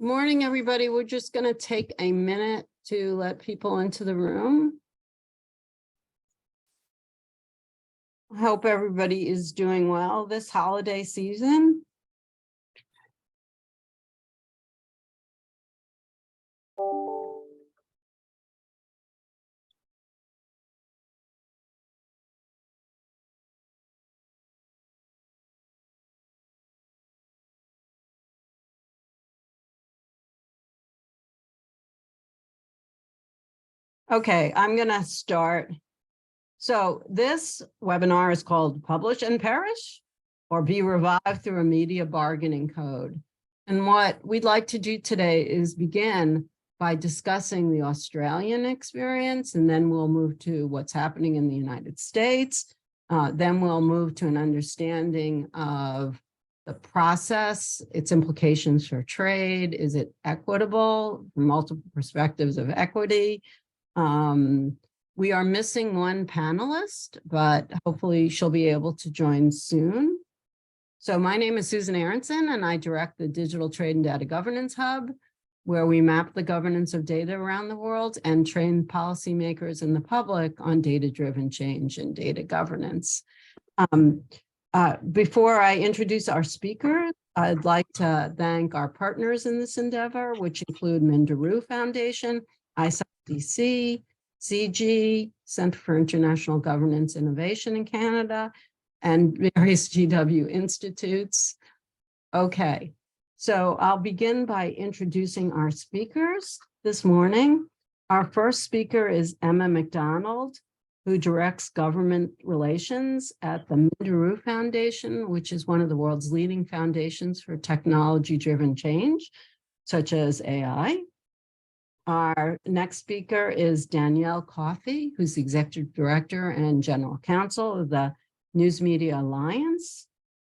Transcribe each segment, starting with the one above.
Morning, everybody. We're just going to take a minute to let people into the room. I hope everybody is doing well this holiday season. Okay, I'm going to start. So this webinar is called Publish and Perish, or Be Revived Through a Media Bargaining Code. And what we'd like to do today is begin by discussing the Australian experience, and then we'll move to what's happening in the United States. Then we'll move to an understanding of the process, its implications for trade. Is it equitable? Multiple perspectives of equity. We are missing one panelist, but hopefully she'll be able to join soon. So my name is Susan Aaronson, and I direct the Digital Trade and Data Governance Hub, where we map the governance of data around the world and train policymakers and the public on data-driven change and data governance. Before I introduce our speaker, I'd like to thank our partners in this endeavor, which include Minderoo Foundation, ICDC, CG, Center for International Governance Innovation in Canada, and various GW institutes. Okay, so I'll begin by introducing our speakers this morning. Our first speaker is Emma McDonald, who directs government relations at the Minderoo Foundation, which is one of the world's leading foundations for technology-driven change, such as AI. Our next speaker is Danielle Coffey, who's the Executive Director and General Counsel of the News Media Alliance.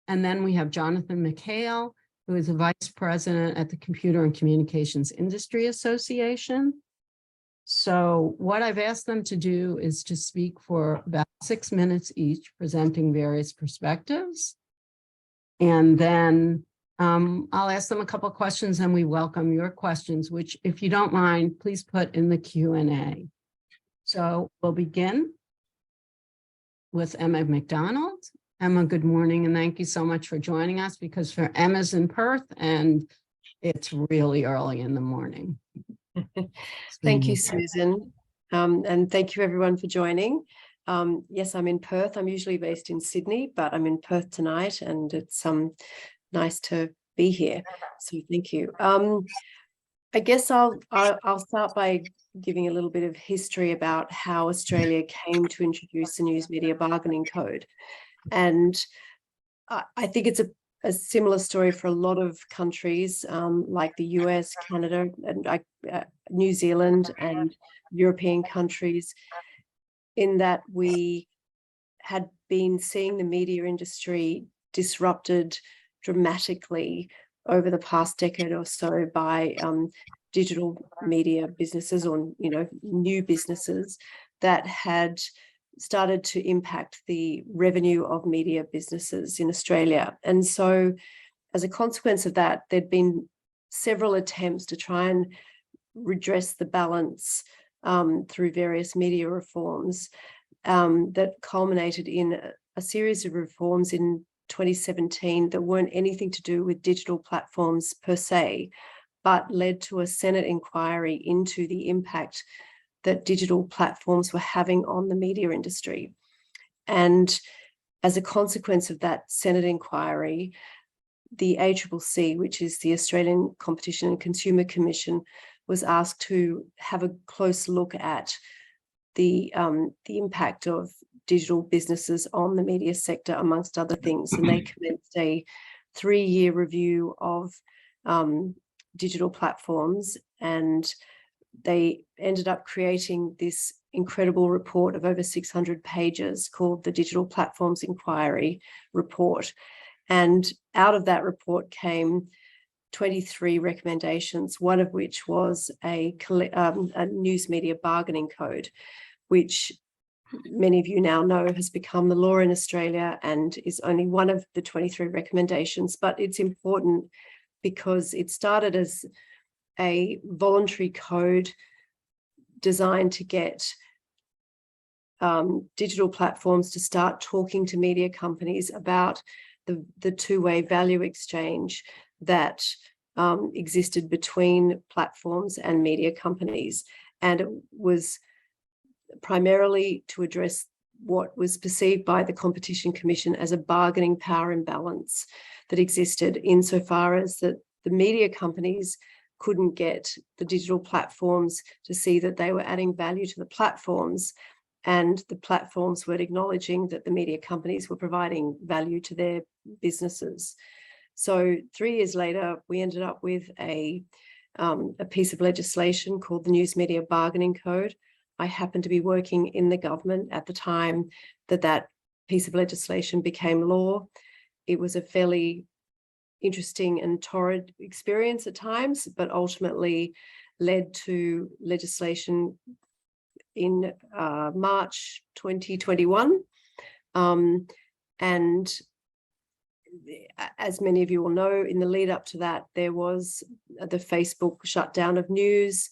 And then we have Jonathan McHale, who is a Vice President at the Computer and Communications Industry Association. So what I've asked them to do is to speak for about 6 minutes each, presenting various perspectives. And then I'll ask them a couple of questions, and we welcome your questions, which, if you don't mind, please put in the Q&A. So we'll begin with Emma McDonald. Emma, good morning, and thank you so much for joining us, because for Emma's in Perth, and it's really early in the morning. Thank you, Susan, and thank you everyone for joining. Yes, I'm in Perth. I'm usually based in Sydney, but I'm in Perth tonight, and it's nice to be here. So thank you. I guess I'll start by giving a little bit of history about how Australia came to introduce the News Media Bargaining Code. And I think it's a similar story for a lot of countries like the US, Canada, and New Zealand and European countries, in that we had been seeing the media industry disrupted dramatically over the past decade or so by digital media businesses, or new businesses that had started to impact the revenue of media businesses in Australia. And so as a consequence of that, there'd been several attempts to try and redress the balance through various media reforms that culminated in a series of reforms in 2017 that weren't anything to do with digital platforms per se, but led to a Senate inquiry into the impact that digital platforms were having on the media industry. And as a consequence of that Senate inquiry, the ACCC, which is the Australian Competition and Consumer Commission, was asked to have a close look at the impact of digital businesses on the media sector, amongst other things. And they commenced a 3-year review of digital platforms, and they ended up creating this incredible report of over 600 pages called the Digital Platforms Inquiry Report. And out of that report came 23 recommendations, one of which was a news media bargaining code, which many of you now know has become the law in Australia and is only one of the 23 recommendations. But it's important because it started as a voluntary code designed to get digital platforms to start talking to media companies about the two-way value exchange that existed between platforms and media companies. And it was primarily to address what was perceived by the Competition Commission as a bargaining power imbalance that existed insofar as that the media companies couldn't get the digital platforms to see that they were adding value to the platforms, and the platforms were acknowledging that the media companies were providing value to their businesses. So 3 years later, we ended up with a piece of legislation called the News Media Bargaining Code. I happened to be working in the government at the time that piece of legislation became law. It was a fairly interesting and torrid experience at times, but ultimately led to legislation in March 2021. And as many of you will know, in the lead up to that, there was the Facebook shutdown of news,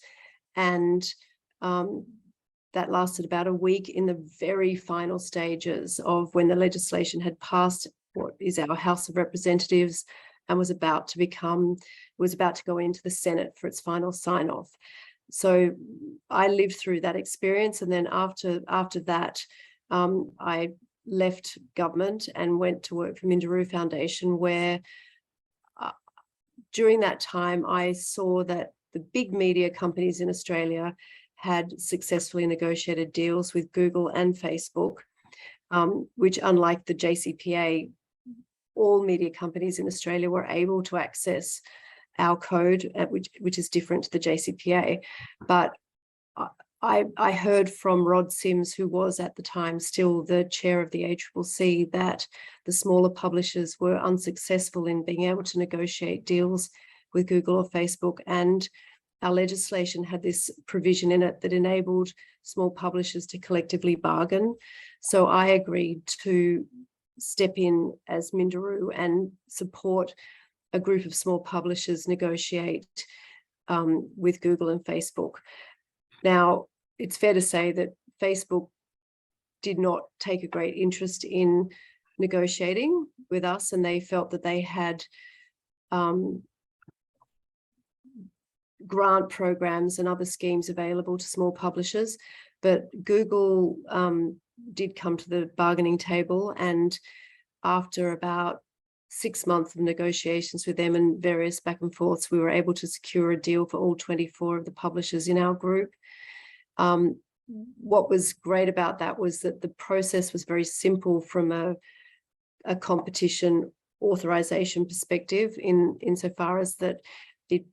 and that lasted about a week in the very final stages of when the legislation had passed what is our House of Representatives and was about to go into the Senate for its final sign-off. So I lived through that experience, and then after that, I left government and went to work for Minderoo Foundation, where during that time I saw that the big media companies in Australia had successfully negotiated deals with Google and Facebook, which, unlike the JCPA, all media companies in Australia were able to access our code, which is different to the JCPA. But I heard from Rod Sims, who was at the time still the chair of the ACCC, that the smaller publishers were unsuccessful in being able to negotiate deals with Google or Facebook, and our legislation had this provision in it that enabled small publishers to collectively bargain. So I agreed to step in as Minderoo and support a group of small publishers negotiate with Google and Facebook. Now, it's fair to say that Facebook did not take a great interest in negotiating with us, and they felt that they had grant programs and other schemes available to small publishers. But Google did come to the bargaining table, and after about 6 months of negotiations with them and various back and forths, we were able to secure a deal for all 24 of the publishers in our group. What was great about that was that the process was very simple from a competition authorization perspective, insofar as that it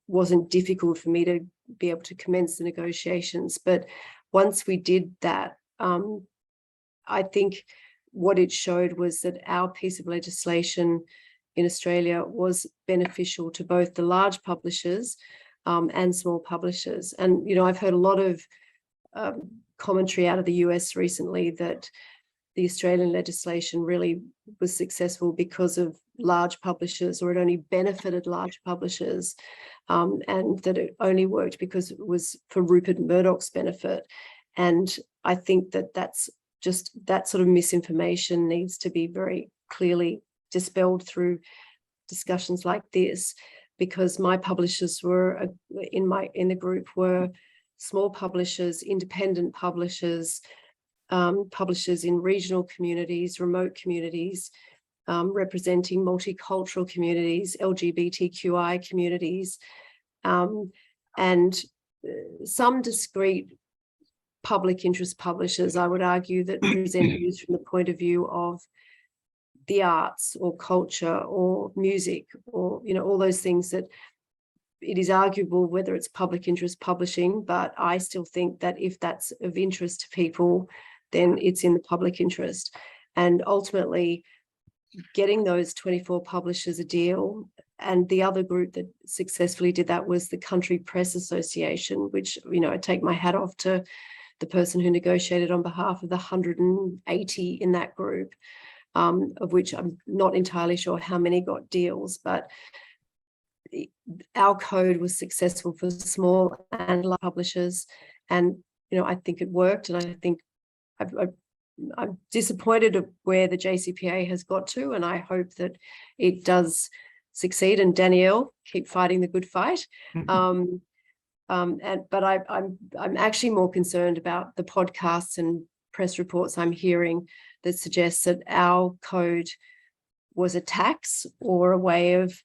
wasn't difficult for me to be able to commence the negotiations. But once we did that, I think what it showed was that our piece of legislation in Australia was beneficial to both the large publishers and small publishers. And, you know, I've heard a lot of commentary out of the US recently that the Australian legislation really was successful because of large publishers, or it only benefited large publishers, and that it only worked because it was for Rupert Murdoch's benefit. And I think that that's just, that sort of misinformation needs to be very clearly dispelled through discussions like this, because my publishers were in the group were small publishers, independent publishers, publishers in regional communities, remote communities, representing multicultural communities, LGBTQI communities, and some discrete public interest publishers, I would argue, that present news from the point of view of the arts or culture or music, or, you know, all those things that it is arguable whether it's public interest publishing, but I still think that if that's of interest to people, then it's in the public interest. And ultimately, getting those 24 publishers a deal, and the other group that successfully did that was the Country Press Association, which, you know, I take my hat off to the person who negotiated on behalf of the 180 in that group, of which I'm not entirely sure how many got deals, but our code was successful for small and large publishers, and I think it worked, and I think I'm disappointed of where the JCPA has got to, and I hope that it does succeed. And Danielle, keep fighting the good fight. But I'm actually more concerned about the podcasts and press reports I'm hearing that suggests that our code was a tax or a way of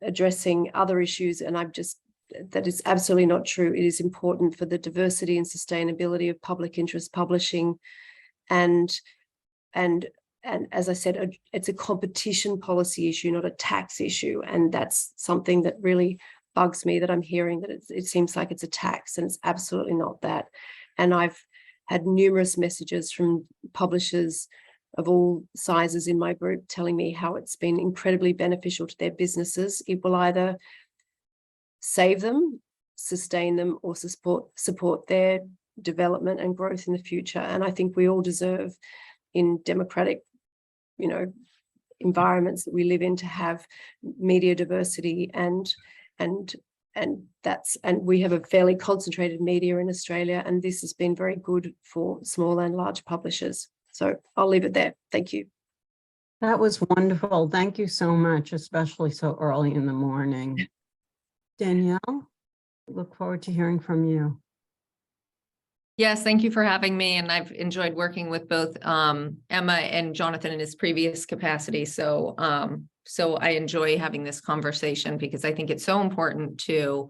addressing other issues, and that is absolutely not true. It is important for the diversity and sustainability of public interest publishing, and as I said, it's a competition policy issue, not a tax issue, and that's something that really bugs me, that I'm hearing that it seems like it's a tax, and it's absolutely not that. And I've had numerous messages from publishers of all sizes in my group telling me how it's been incredibly beneficial to their businesses. It will either save them, sustain them, or support their development and growth in the future. And I think we all deserve, in democratic, environments that we live in, to have media diversity, and we have a fairly concentrated media in Australia, and this has been very good for small and large publishers. So I'll leave it there. Thank you. That was wonderful. Thank you so much, especially so early in the morning. Danielle, look forward to hearing from you. Yes, thank you for having me. And I've enjoyed working with both Emma and Jonathan in his previous capacity. So I enjoy having this conversation, because I think it's so important to,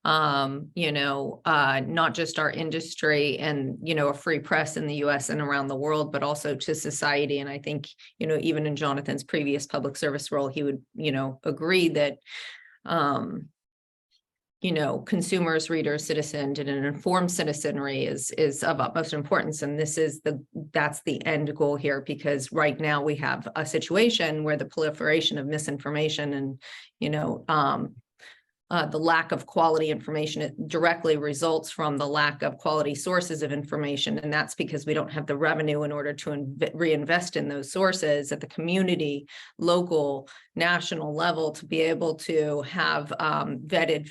not just our industry and, a free press in the US and around the world, but also to society. And I think, even in Jonathan's previous public service role, he would, agree that, consumers, readers, citizens, and an informed citizenry is of utmost importance. And that's the end goal here, because right now we have a situation where the proliferation of misinformation and, the lack of quality information, it directly results from the lack of quality sources of information. And that's because we don't have the revenue in order to reinvest in those sources at the community, local, national level, to be able to have vetted,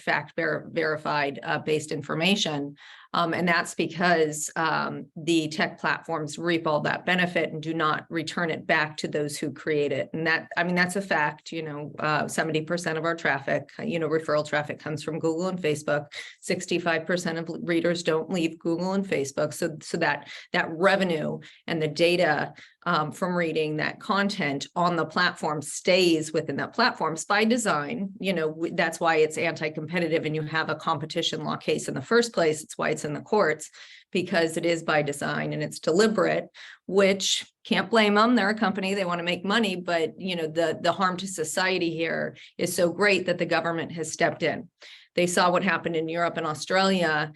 verified based information. And that's because the tech platforms reap all that benefit and do not return it back to those who create it. And that's a fact. 70% of our traffic, referral traffic, comes from Google and Facebook. 65% of readers don't leave Google and Facebook. So that revenue and the data from reading that content on the platform stays within that platforms by design. That's why it's anti-competitive, and you have a competition law case in the first place. It's why it's in the courts, because it is by design and it's deliberate, which can't blame them. They're a company, they want to make money, but the harm to society here is so great that the government has stepped in. They saw what happened in Europe and Australia,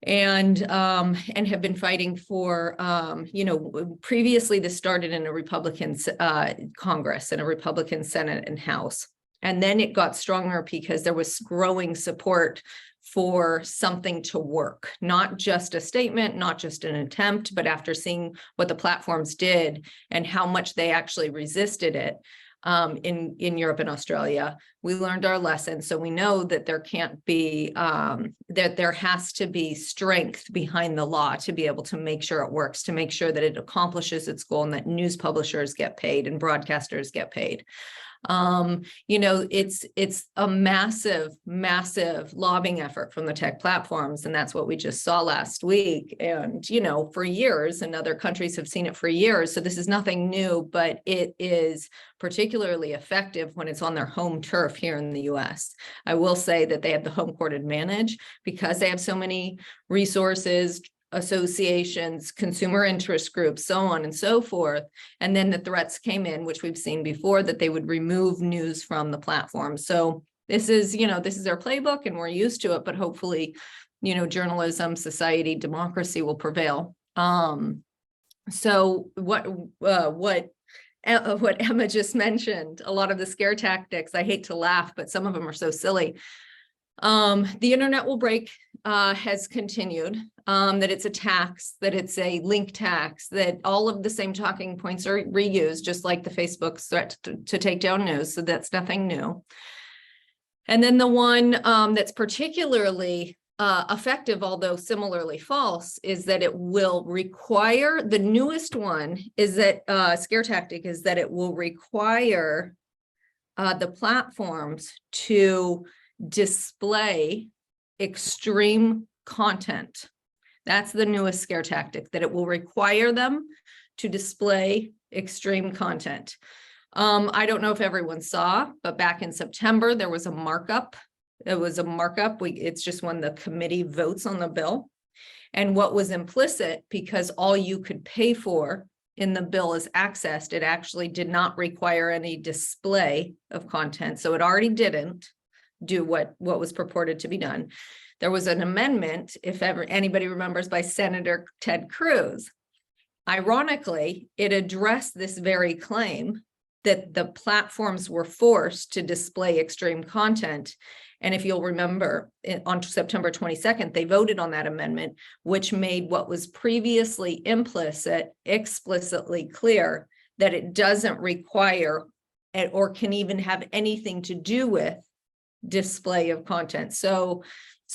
and have been fighting for, previously this started in a Republican Congress and a Republican Senate and House. And then it got stronger because there was growing support for something to work, not just a statement, not just an attempt, but after seeing what the platforms did and how much they actually resisted it. In Europe and Australia, we learned our lesson. So we know that there can't be, that there has to be strength behind the law to be able to make sure it works, to make sure that it accomplishes its goal, and that news publishers get paid and broadcasters get paid. It's a massive lobbying effort from the tech platforms. And that's what we just saw last week. And, for years, and other countries have seen it for years. So this is nothing new, but it is particularly effective when it's on their home turf here in the US. I will say that they have the home court advantage because they have so many resources, associations, consumer interest groups, so on and so forth. And then the threats came in, which we've seen before, that they would remove news from the platform. So this is their playbook, and we're used to it, but hopefully, journalism, society, democracy will prevail. So what Emma just mentioned, a lot of the scare tactics, I hate to laugh, but some of them are so silly. The internet will break has continued, that it's a tax, that it's a link tax, that all of the same talking points are reused, just like the Facebook threat to take down news. So that's nothing new. And then the one that's particularly effective, although similarly false, is that it will require, the newest one is that scare tactic is that it will require the platforms to display extreme content. That's the newest scare tactic, that it will require them to display extreme content. I don't know if everyone saw, but back in September, there was a markup. It was a markup. It's just when the committee votes on the bill. And what was implicit, because all you could pay for in the bill is accessed, it actually did not require any display of content. So it already didn't do what was purported to be done. There was an amendment, if ever anybody remembers, by Senator Ted Cruz. Ironically, it addressed this very claim that the platforms were forced to display extreme content. And if you'll remember, on September 22nd, they voted on that amendment, which made what was previously implicit explicitly clear, that it doesn't require or can even have anything to do with display of content. So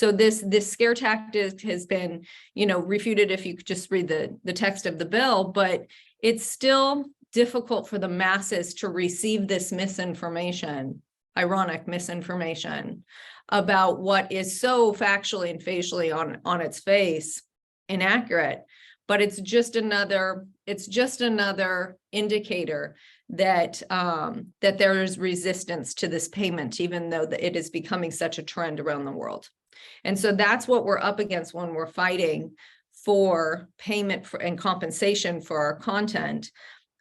this scare tactic has been, refuted if you could just read the text of the bill, but it's still difficult for the masses to receive this misinformation, ironic misinformation, about what is so factually and facially on its face inaccurate. But it's just another indicator that that there is resistance to this payment, even though it is becoming such a trend around the world. And so that's what we're up against when we're fighting for payment and compensation for our content.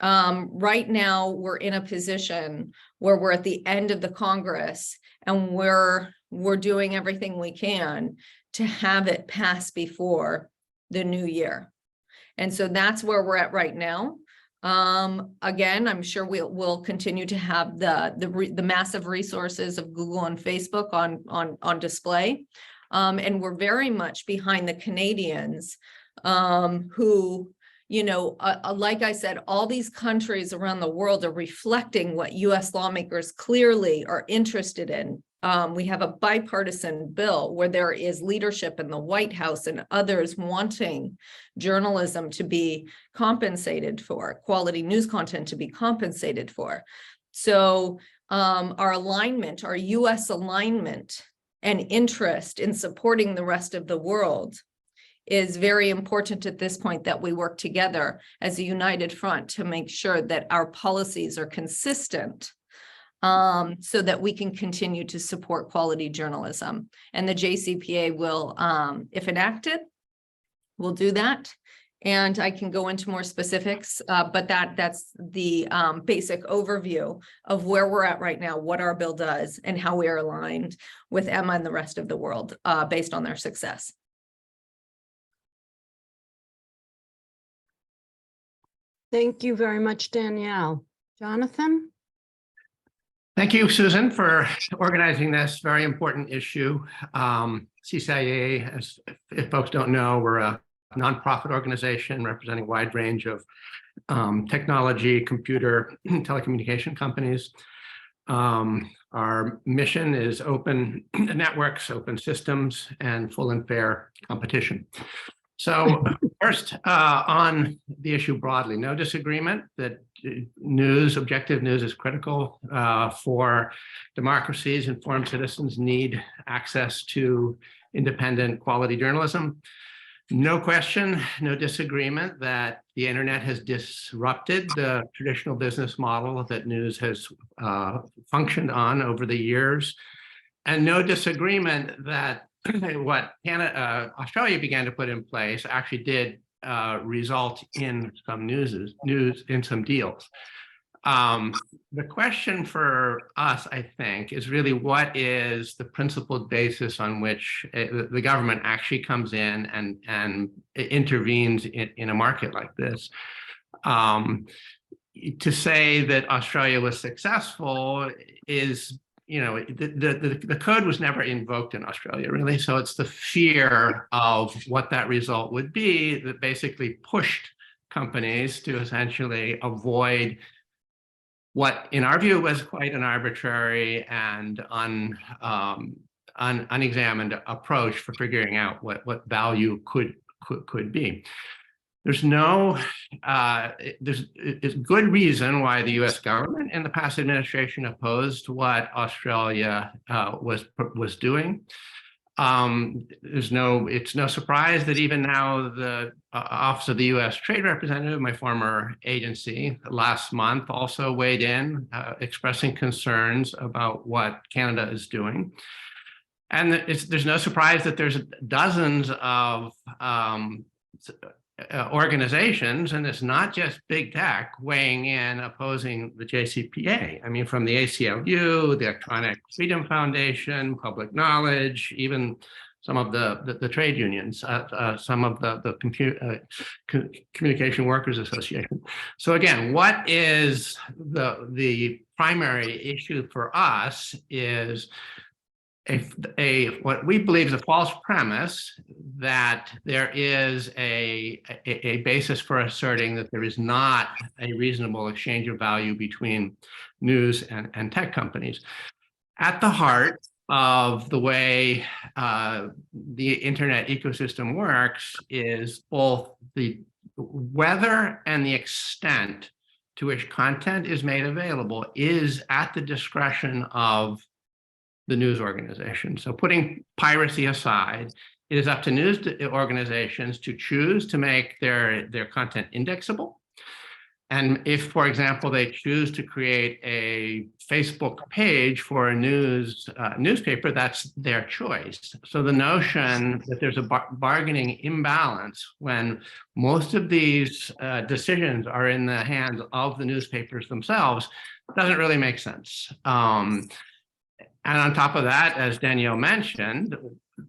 Right now, we're in a position where we're at the end of the Congress, and we're doing everything we can to have it pass before the new year. And so that's where we're at right now. Again, I'm sure we'll continue to have the massive resources of Google and Facebook on display. And we're very much behind the Canadians who, like I said, all these countries around the world are reflecting what US lawmakers clearly are interested in. We have a bipartisan bill where there is leadership in the White House and others wanting journalism to be compensated for, quality news content to be compensated for. So our alignment, our US alignment and interest in supporting the rest of the world is very important at this point, that we work together as a united front to make sure that our policies are consistent, so that we can continue to support quality journalism. And the JCPA will, if enacted, will do that. And I can go into more specifics, but that's the basic overview of where we're at right now, what our bill does, and how we are aligned with Emma and the rest of the world based on their success. Thank you very much, Danielle. Jonathan? Thank you, Susan, for organizing this very important issue. CCIA, as if folks don't know, we're a nonprofit organization representing a wide range of technology, computer, telecommunication companies. Our mission is open networks, open systems, and full and fair competition. So first, on the issue broadly, no disagreement that objective news is critical for democracies. Informed citizens need access to independent quality journalism. No question, no disagreement that the internet has disrupted the traditional business model that news has functioned on over the years. And no disagreement that what Australia began to put in place actually did result in some in some deals. The question for us, I think, is really what is the principled basis on which the government actually comes in and intervenes in a market like this. To say that Australia was successful is, the code was never invoked in Australia, really. So it's the fear of what that result would be that basically pushed companies to essentially avoid what, in our view, was quite an arbitrary and unexamined approach for figuring out what value could be. There's no, it's good reason why the U.S. government and the past administration opposed what Australia was doing. It's no surprise that even now the Office of the U.S. Trade Representative, my former agency, last month also weighed in, expressing concerns about what Canada is doing. And there's no surprise that there's dozens of organizations, and it's not just big tech, weighing in opposing the JCPA. I mean, from the ACLU, the Electronic Freedom Foundation, Public Knowledge, even some of the trade unions, some of the Communication Workers Association. So again, what is the primary issue for us is what we believe is a false premise that there is a basis for asserting that there is not a reasonable exchange of value between news and tech companies. At the heart of the way the internet ecosystem works is both the whether and the extent to which content is made available is at the discretion of the news organization. So putting piracy aside, it is up to news organizations to choose to make their content indexable. And if, for example, they choose to create a Facebook page for a newspaper, that's their choice. So the notion that there's a bargaining imbalance when most of these decisions are in the hands of the newspapers themselves doesn't really make sense. And on top of that, as Danielle mentioned,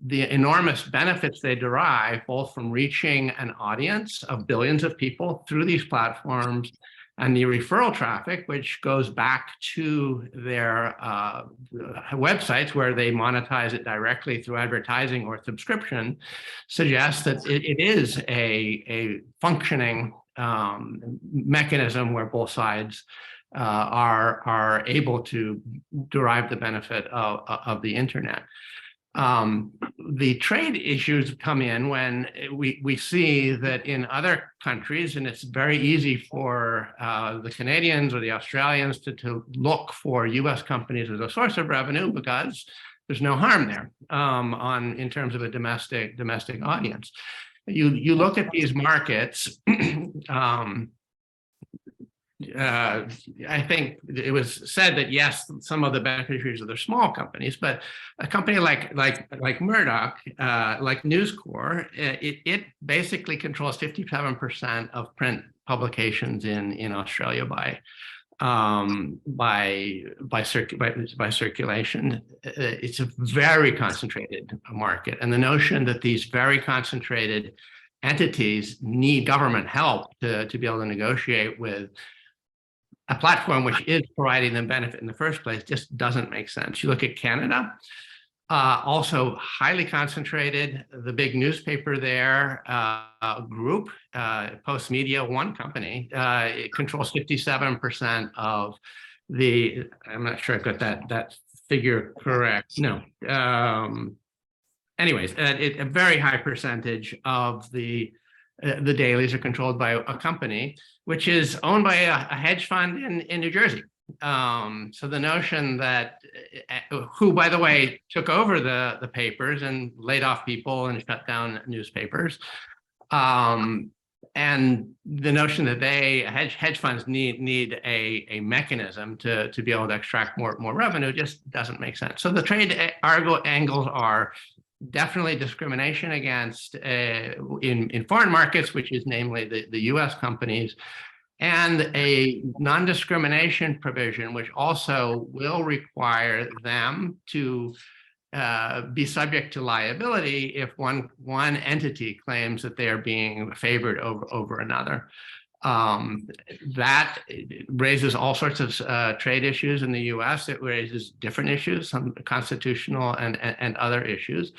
the enormous benefits they derive both from reaching an audience of billions of people through these platforms and the referral traffic, which goes back to their websites where they monetize it directly through advertising or subscription, suggests that it is a functioning mechanism where both sides are able to derive the benefit of the internet. The trade issues come in when we see that in other countries, and it's very easy for the Canadians or the Australians to look for US companies as a source of revenue because there's no harm there in terms of a domestic audience. You look at these markets, I think it was said that yes, some of the beneficiaries are the small companies, but a company like Murdoch, like News Corp, it basically controls 57% of print publications in Australia by circulation. It's a very concentrated market, and the notion that these very concentrated entities need government help to be able to negotiate with a platform which is providing them benefit in the first place just doesn't make sense. You look at Canada, also highly concentrated. The big newspaper there, group, Post Media, one company, it controls 57% of the, I'm not sure I got that figure correct. No. Anyways, a very high percentage of the dailies are controlled by a company which is owned by a hedge fund in New Jersey. So the notion that, who, by the way, took over the papers and laid off people and shut down newspapers, and the notion that hedge funds need a mechanism to be able to extract more revenue just doesn't make sense. So the trade angles are definitely discrimination against in foreign markets, which is namely the US companies, and a non-discrimination provision, which also will require them to be subject to liability if one entity claims that they are being favored over another. That raises all sorts of trade issues in the US. It raises different issues, some constitutional and other issues.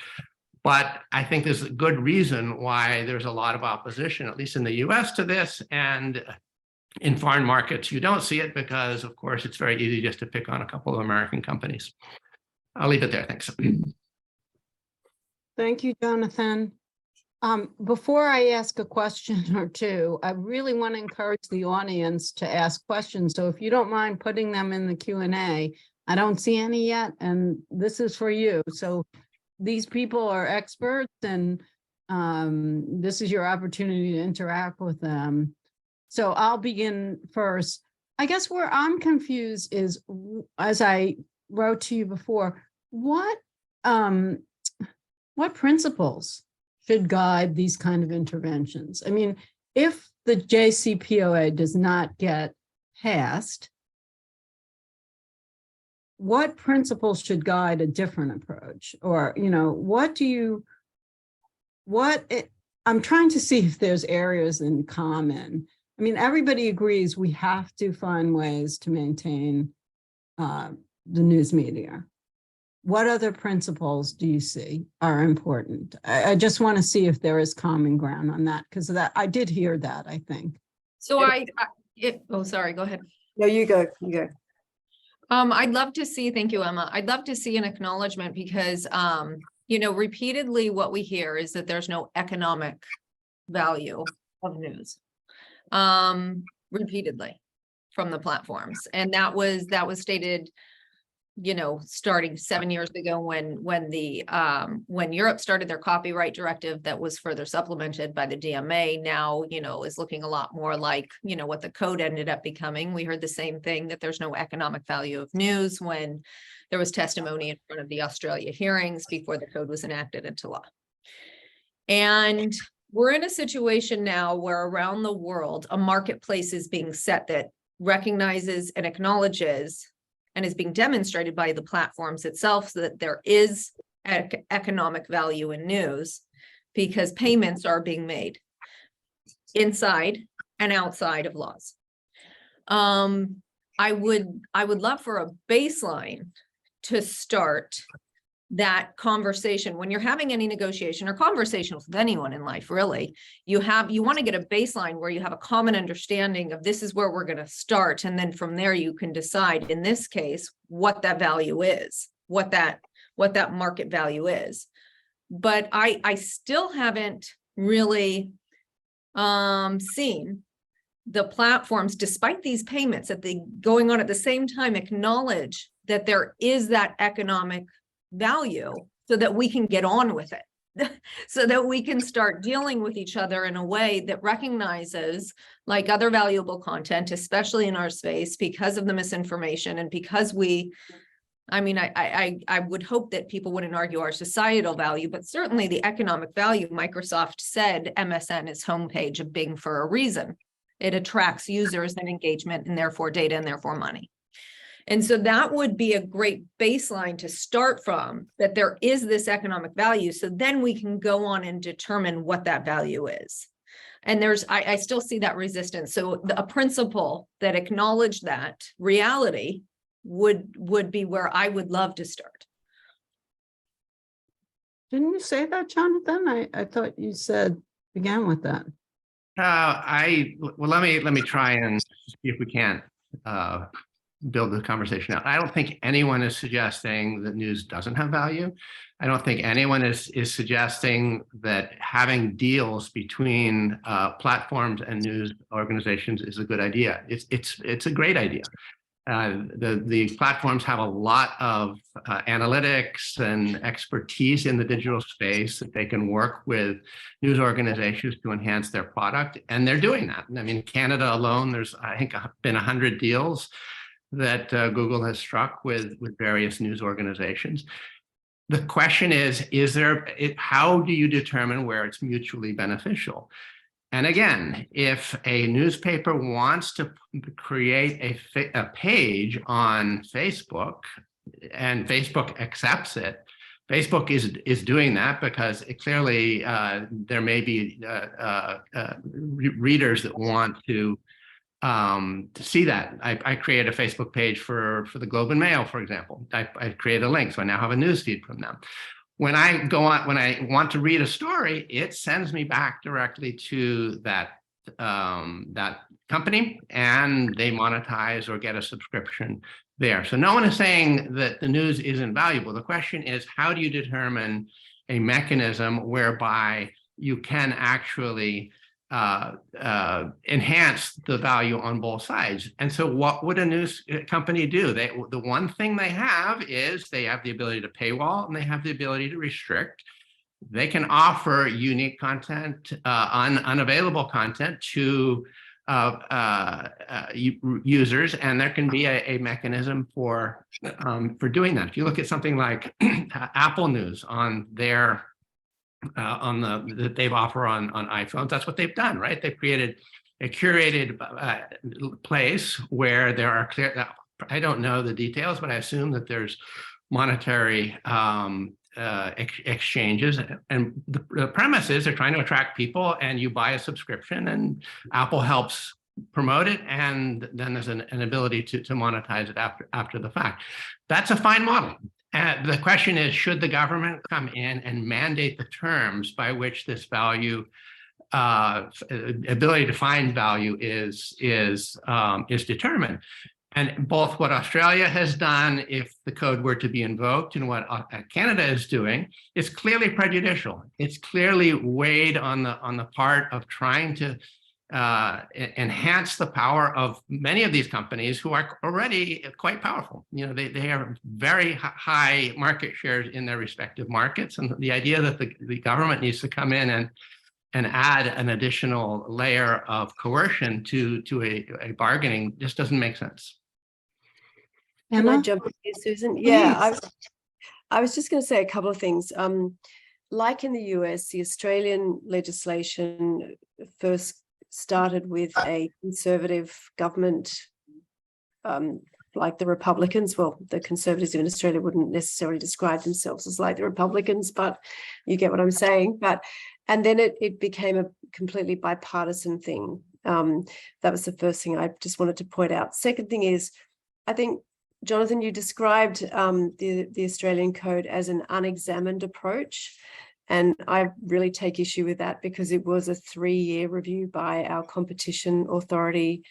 But I think there's a good reason why there's a lot of opposition, at least in the US, to this. And In foreign markets, you don't see it because, of course, it's very easy just to pick on a couple of American companies. I'll leave it there. Thanks. Thank you, Jonathan. Before I ask a question or two, I really want to encourage the audience to ask questions. So if you don't mind putting them in the Q&A, I don't see any yet, and this is for you. So these people are experts, and this is your opportunity to interact with them. So I'll begin first. I guess where I'm confused is, as I wrote to you before, what principles should guide these kind of interventions? I mean, if the JCPOA does not get passed, what principles should guide a different approach? Or, I'm trying to see if there's areas in common. I mean, everybody agrees we have to find ways to maintain the news media. What other principles do you see are important? I just want to see if there is common ground on that, because that I did hear that, I think. So oh, sorry, go ahead. No, you go, you go. I'd love to see, thank you, Emma. I'd love to see an acknowledgement because, repeatedly what we hear is that there's no economic value of news, repeatedly from the platforms. And that was stated, starting 7 years ago when Europe started their copyright directive that was further supplemented by the DMA. Now, is looking a lot more like, what the code ended up becoming. We heard the same thing, that there's no economic value of news when there was testimony in front of the Australia hearings before the code was enacted into law. And we're in a situation now where around the world, a marketplace is being set that recognizes and acknowledges and is being demonstrated by the platforms itself, so that there is economic value in news because payments are being made inside and outside of laws. I would love for a baseline to start that conversation when you're having any negotiation or conversation with anyone in life. Really, you want to get a baseline where you have a common understanding of this is where we're going to start, and then from there you can decide, in this case, what that value is, what that market value is. But I still haven't really seen the platforms, despite these payments that they going on at the same time, acknowledge that there is that economic value so that we can get on with it, so that we can start dealing with each other in a way that recognizes, like other valuable content, especially in our space, because of the misinformation and because I would hope that people wouldn't argue our societal value, but certainly the economic value. Microsoft said MSN is homepage of Bing for a reason. It attracts users and engagement and therefore data and therefore money. And so that would be a great baseline to start from, that there is this economic value. So then we can go on and determine what that value is. And I still see that resistance. So a principle that acknowledged that reality would be where I would love to start. Didn't you say that, Jonathan? I thought you said began with that. Let me try and see if we can build the conversation out. I don't think anyone is suggesting that news doesn't have value. I don't think anyone is suggesting that having deals between platforms and news organizations is a good idea. It's a great idea. The platforms have a lot of analytics and expertise in the digital space that they can work with news organizations to enhance their product, and they're doing that. I mean, Canada alone, there's, I think, been 100 deals that Google has struck with various news organizations. The question is how do you determine where it's mutually beneficial? And again, if a newspaper wants to create a page on Facebook and Facebook accepts it, Facebook is doing that because it clearly there may be readers that want to see that. I create a Facebook page for the Globe and Mail, for example. I create a link, so I now have a news feed from them. When I want to read a story, it sends me back directly to that company and they monetize or get a subscription there. So no one is saying that the news isn't valuable. The question is, how do you determine a mechanism whereby you can actually enhance the value on both sides? And so what would a news company do? The one thing they have is they have the ability to paywall and they have the ability to restrict. They can offer unique content, unavailable content to users, and there can be a mechanism for doing that. If you look at something like Apple News on their that they've offer on iPhones, that's what they've done, right? They've created a curated place where there are clear. I don't know the details, but I assume that there's monetary exchanges, and the premise is they're trying to attract people, and you buy a subscription, and Apple helps promote it, and then there's an ability to monetize it after the fact. That's a fine model. The question is, should the government come in and mandate the terms by which this value, ability to find value is determined? And both what Australia has done, if the code were to be invoked, and what Canada is doing, is clearly prejudicial. It's clearly weighed on the part of trying to enhance the power of many of these companies who are already quite powerful. You know, they have very high market shares in their respective markets, and the idea that the government needs to come in and add an additional layer of coercion to a bargaining just doesn't make sense. Can I jump in here, Susan? Yeah, I was just going to say a couple of things. Like in the US, the Australian legislation first started with a conservative government, like the Republicans. Well, the conservatives in Australia wouldn't necessarily describe themselves as like the Republicans, but you get what I'm saying. And then it became a completely bipartisan thing. That was the first thing I just wanted to point out. Second thing is, I think, Jonathan, you described the Australian code as an unexamined approach. And I really take issue with that, because it was a 3-year review by our competition authority.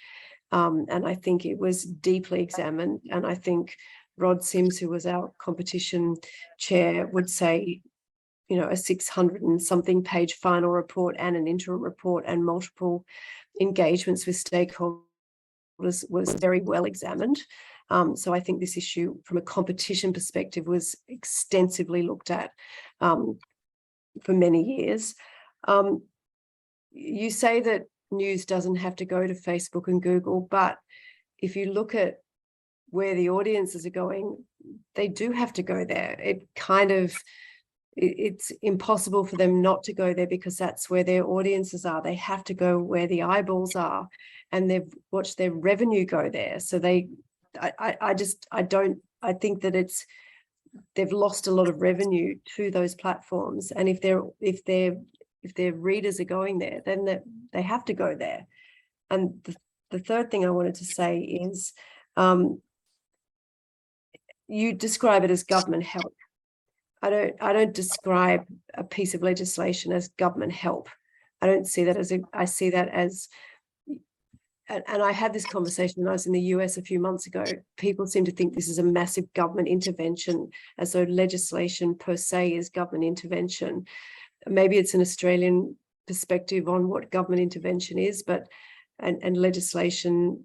And I think it was deeply examined. And I think Rod Sims, who was our competition chair, would say, you know, a 600 and something page final report and an interim report and multiple engagements with stakeholders was very well examined. So I think this issue from a competition perspective was extensively looked at for many years. You say that news doesn't have to go to Facebook and Google, but if you look at where the audiences are going, they do have to go there. It's impossible for them not to go there, because that's where their audiences are. They have to go where the eyeballs are, and they've watched their revenue go there. So I think that they've lost a lot of revenue to those platforms. And if their readers are going there, then they have to go there. And the third thing I wanted to say is, you describe it as government help. I don't describe a piece of legislation as government help. I don't see that I see that as, and I had this conversation when I was in the US a few months ago. People seem to think this is a massive government intervention, as though legislation per se is government intervention. Maybe it's an Australian perspective on what government intervention is, but and legislation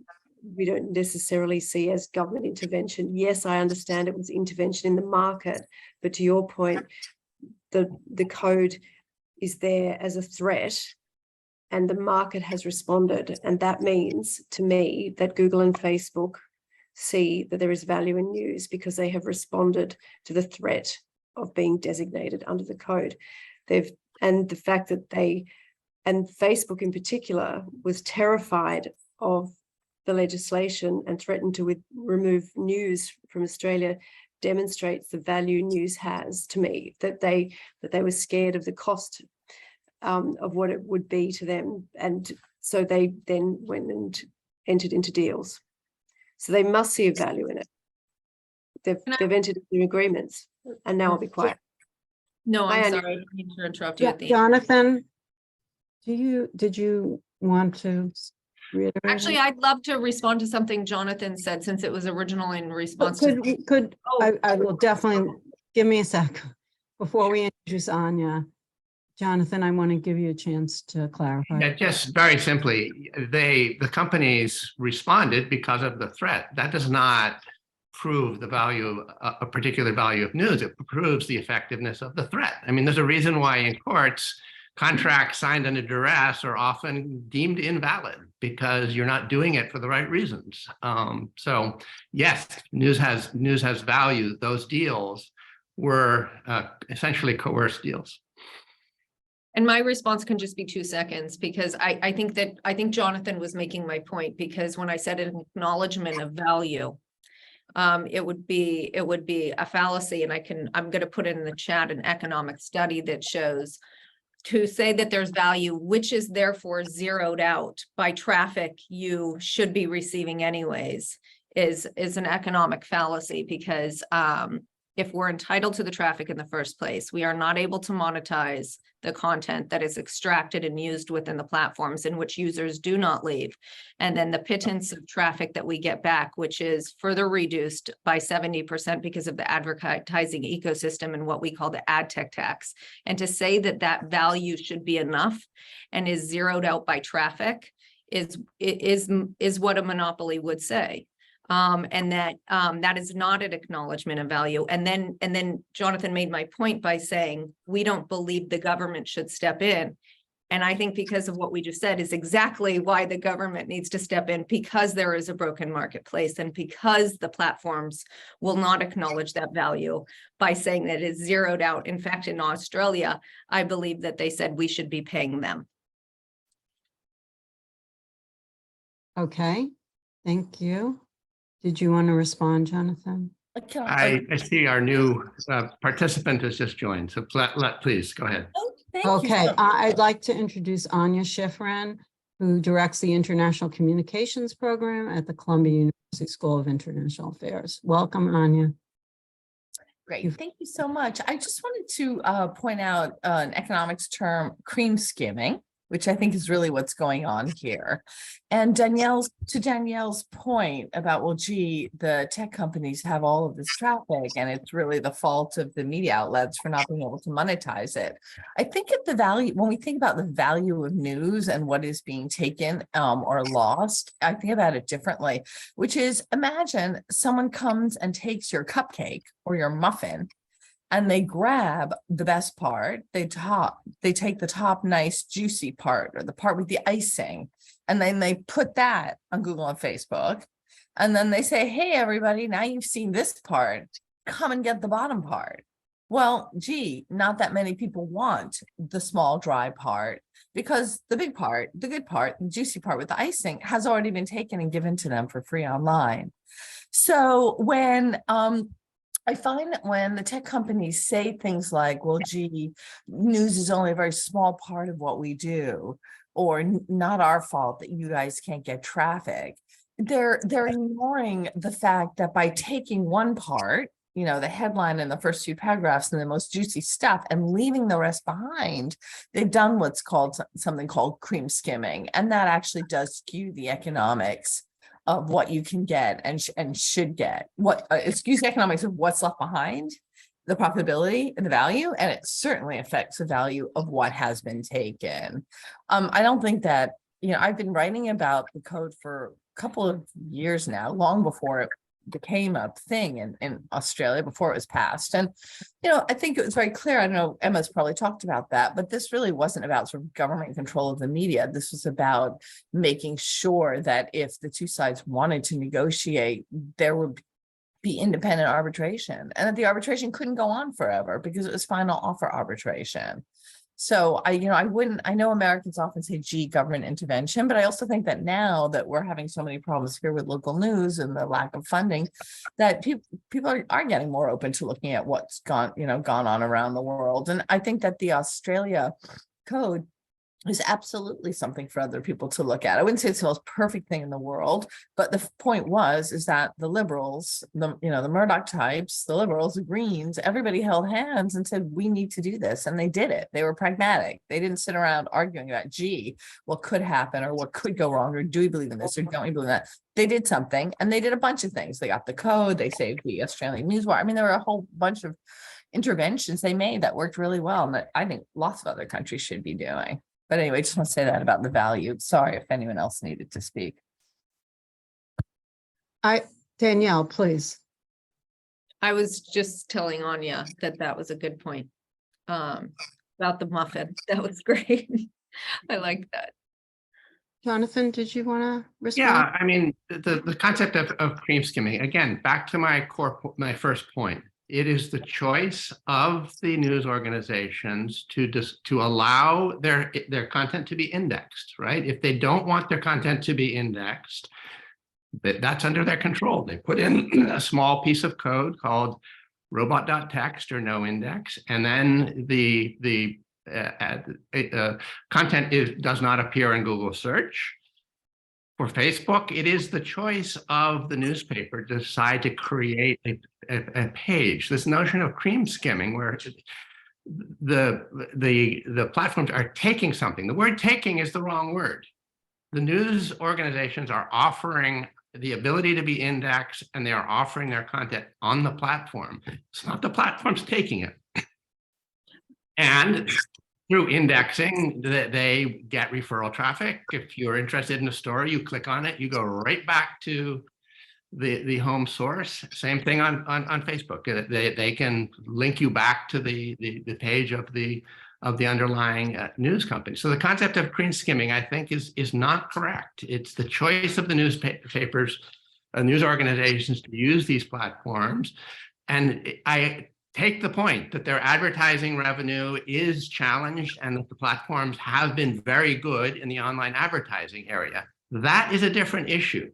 we don't necessarily see as government intervention. Yes, I understand it was intervention in the market, but to your point, the code is there as a threat, and the market has responded. And that means to me that Google and Facebook see that there is value in news, because they have responded to the threat of being designated under the code. And the fact that and Facebook in particular was terrified of the legislation and threatened to remove news from Australia demonstrates the value news has to me, that they were scared of the cost of what it would be to them. And so they then went and entered into deals. So they must see a value in it. They've entered into agreements, and now I'll be quiet. No, I'm Anya. sorry. I didn't mean to interrupt you at the end. Jonathan, did you want to reiterate? Actually, I'd love to respond to something Jonathan said, since it was originally in response to. I will definitely, give me a sec. Before we introduce Anya, Jonathan, I want to give you a chance to clarify. Yeah, just very simply, the companies responded because of the threat. That does not prove the value, a particular value of news. It proves the effectiveness of the threat. I mean, there's a reason why in courts, contracts signed under duress are often deemed invalid because you're not doing it for the right reasons. So yes, news has value. Those deals were essentially coerced deals. And my response can just be 2 seconds, because I think Jonathan was making my point, because when I said an acknowledgement of value, it would be a fallacy. And I'm going to put in the chat an economic study that shows, to say that there's value, which is therefore zeroed out by traffic you should be receiving anyways, is an economic fallacy, because if we're entitled to the traffic in the first place, we are not able to monetize the content that is extracted and used within the platforms in which users do not leave. And then the pittance of traffic that we get back, which is further reduced by 70% because of the advertising ecosystem and what we call the ad tech tax. And to say that that value should be enough and is zeroed out by traffic is what a monopoly would say. And that is not an acknowledgement of value. And then Jonathan made my point by saying, we don't believe the government should step in. And I think because of what we just said is exactly why the government needs to step in, because there is a broken marketplace and because the platforms will not acknowledge that value by saying that it's zeroed out. In fact, in Australia, I believe that they said we should be paying them. Okay, thank you. Did you want to respond, Jonathan? I see our new participant has just joined, so please go ahead. Oh, thank Okay, you. I'd like to introduce Anya Schiffrin, who directs the International Communications Program at the Columbia University School of International Affairs. Welcome, Anya. Great. Thank you so much. I just wanted to point out an economics term, cream skimming, which I think is really what's going on here. And to Danielle's point about, well, gee, the tech companies have all of this traffic and it's really the fault of the media outlets for not being able to monetize it. I think at the value, when we think about the value of news and what is being taken or lost, I think about it differently, which is, imagine someone comes and takes your cupcake or your muffin and they grab the best part, they take the top nice juicy part or the part with the icing, and then they put that on Google and Facebook. And then they say, hey, everybody, now you've seen this part, come and get the bottom part. Well, gee, not that many people want the small dry part, because the big part, the good part, the juicy part with the icing has already been taken and given to them for free online. So when I find that when the tech companies say things like, well, gee, news is only a very small part of what we do, or not our fault that you guys can't get traffic, they're ignoring the fact that by taking one part, you know, the headline and the first few paragraphs and the most juicy stuff, and leaving the rest behind, they've done what's called something called cream skimming. And that actually does skew the economics of what you can get and should get, what excuse the economics of what's left behind, the profitability and the value, and it certainly affects the value of what has been taken. I don't think that, you know, I've been writing about the code for a couple of years now, long before it became a thing in Australia, before it was passed. And, you know, I think it was very clear, I don't know, Emma's probably talked about that, but this really wasn't about sort of government control of the media. This was about making sure that if the two sides wanted to negotiate, there would be independent arbitration, and that the arbitration couldn't go on forever because it was final offer arbitration. So I know Americans often say, gee, government intervention, but I also think that now that we're having so many problems here with local news and the lack of funding, that people are getting more open to looking at what's gone on around the world. And I think that the Australia code is absolutely something for other people to look at. I wouldn't say it's the most perfect thing in the world, but the point is that the liberals, the Murdoch types, the liberals, the Greens, everybody held hands and said, we need to do this. And they did it. They were pragmatic. They didn't sit around arguing about, gee, what could happen or what could go wrong, or do we believe in this or don't we believe in that? They did something, and they did a bunch of things. They got the code, they saved the Australian news wire. I mean, there were a whole bunch of interventions they made that worked really well, and that I think lots of other countries should be doing. But anyway, I just want to say that about the value. Sorry if anyone else needed to speak. Danielle, please. I was just telling Anya that was a good point about the muffin. That was great. I like that. Jonathan, did you want to respond? Yeah, I mean, the concept of cream skimming, again, back to my first point. It is the choice of the news organizations to allow their content to be indexed, right? If they don't want their content to be indexed, that's under their control. They put in a small piece of code called robot.txt or no index, and then the content does not appear in Google search. For Facebook, it is the choice of the newspaper to decide to create a page. This notion of cream skimming, where the platforms are taking something. The word taking is the wrong word. The news organizations are offering the ability to be indexed, and they are offering their content on the platform. It's not the platforms taking it. And through indexing, they get referral traffic. If you're interested in a story, you click on it, you go right back to the home source. Same thing on Facebook. They can link you back to the page of the underlying news company. So the concept of cream skimming, I think, is not correct. It's the choice of the newspapers, news organizations to use these platforms. And I take the point that their advertising revenue is challenged and that the platforms have been very good in the online advertising area. That is a different issue.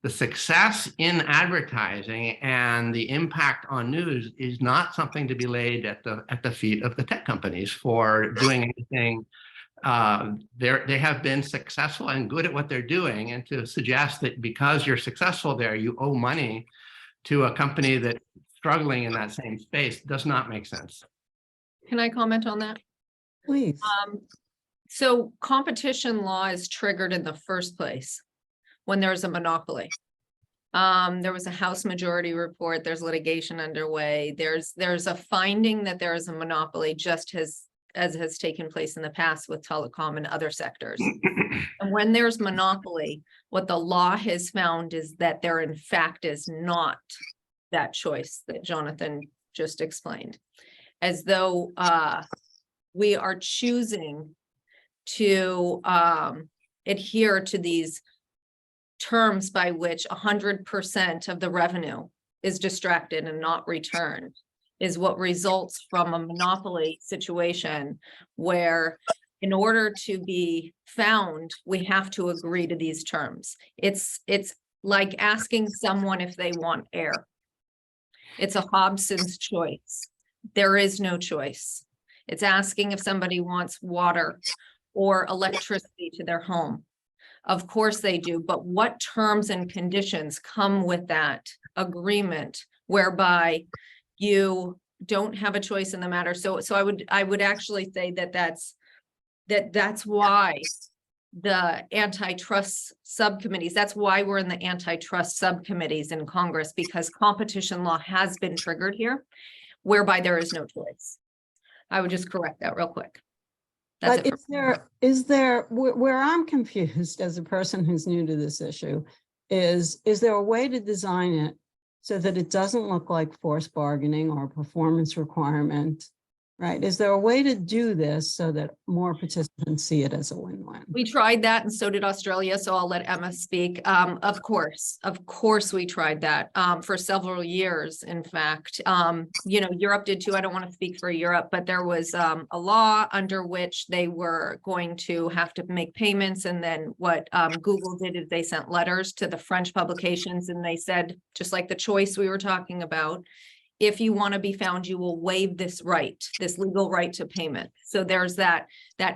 The success in advertising and the impact on news is not something to be laid at the feet of the tech companies for doing anything. They have been successful and good at what they're doing, and to suggest that because you're successful there, you owe money to a company that's struggling in that same space does not make sense. Can I comment on that? Please. So competition law is triggered in the first place when there's a monopoly. There was a House Majority Report, there's litigation underway, there's a finding that there is a monopoly, just as has taken place in the past with telecom and other sectors. And when there's monopoly, what the law has found is that there in fact is not that choice that Jonathan just explained, as though we are choosing to adhere to these terms by which 100% of the revenue is distracted and not returned, is what results from a monopoly situation where in order to be found, we have to agree to these terms. It's like asking someone if they want air. It's a Hobson's choice. There is no choice. It's asking if somebody wants water or electricity to their home. Of course they do, but what terms and conditions come with that agreement whereby you don't have a choice in the matter? So I would actually say that's why the antitrust subcommittees, that's why we're in the antitrust subcommittees in Congress, because competition law has been triggered here, whereby there is no choice. I would just correct that real quick. That's But is there where I'm confused as a person who's new to this issue, is there a way to design it so that it doesn't look like forced bargaining or performance requirement, right? Is there a way to do this so that more participants see it as a win-win? We tried that, and so did Australia. So I'll let Emma speak. Of course, we tried that for several years. In fact, Europe did too. I don't want to speak for Europe, but there was a law under which they were going to have to make payments. And then what Google did is they sent letters to the French publications, and they said, just like the choice we were talking about, if you want to be found, you will waive this right, this legal right to payment. So there's that